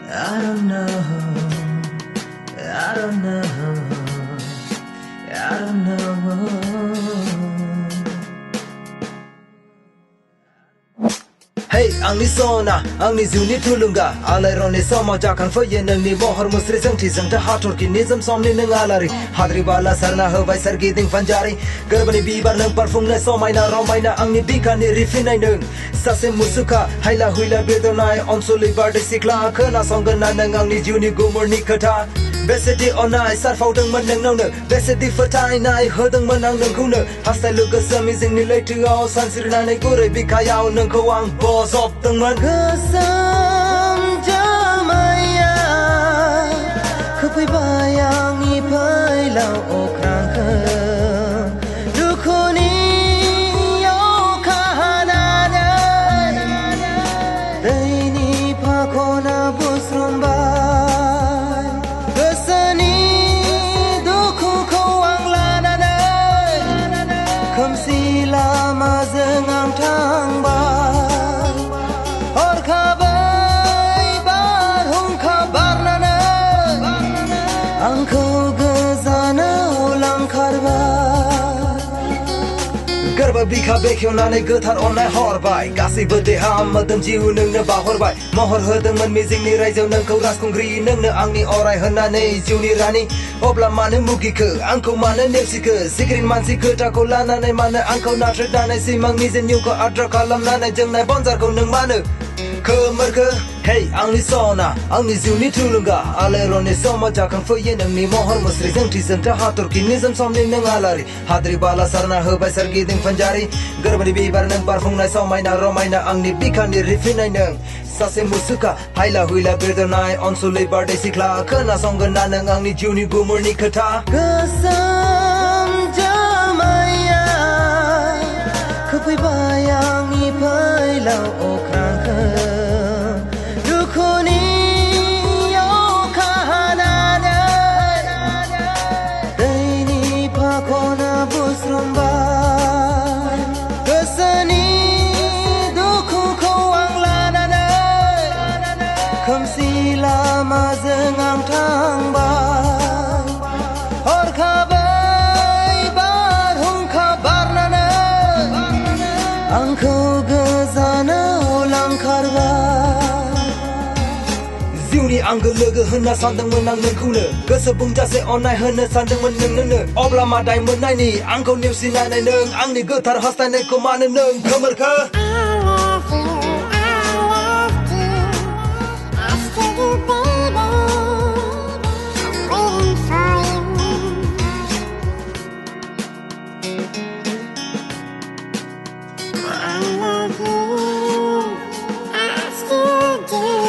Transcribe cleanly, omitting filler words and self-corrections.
I don't know, I don't know, I don't know. Hey, ang ni sona, ang ni zuni tulunga, alai roni sama jakang foye nang ni mohor musri zang ti zang ta hator ki nizam somni nang alari, hadri bala sarna hawai sargi ding fanjari, gerbani bibar nang parfum na somai na romai na ang ni bika ni rifinai nang, sase musuka, haila huila bedonai, onsuli barde sikla, kena songan na nang ang ni juni gumur ni kata. Besedi onai sarfau deng menang nang ne besedi fatai nai hodeng menang nang kuna hastai luka samizing nilai tuau sansir nanai gure bikayau nang kawang boss of deng man kesam jamaya kepai bayang ipai lau okrang ke dukuni yo kahanana daini pakona busromba lama zengang tangbar or kabai bar hum kabar nana angkau gezana ulang karba garba bika bekyo nane getar onai horbai gasibo deha madam jiu nang na bahorbai mohor hodeng man mizing ni raizau nang kau raskongri nang na angni orai hanane juni rani obla mane mugi ke angkau mane nepsi ke sikrin mansi ke tako lana nai mane angkau natret nane simang ni zen yuko adra kalam nane jeng nai bonzar kau nang mane ke merke hey angni sona angni zuni tulunga alero ni soma jakang foye nang ni mohor musri zeng ti zeng ta hatur ki nizam somni nang alari hadri bala sarna hawai sargi ding fanjari gerbani bibar nang parfum nai somai na romai na angni bika ni rifinai nang sase musuka haila huila bedonai onsuli barde sikla kena songan na nang angni juni gumur ni kata kesam jamaya kepai bayang ipai lau okrang ke dukuni yo kahanana daini pakona busromba keseni duku kawang lanana kamsi lama zengang tangbar or kabai bar hum kabar nana angkau gezana ulang karba Zuni angga lega hena sandang menang nang kuna gesebung jase onai hena sandang menang nang obla madai menai ni angkau nipsi nanai nang angni getar hastai nai komana nang kemerka I love you, I still do.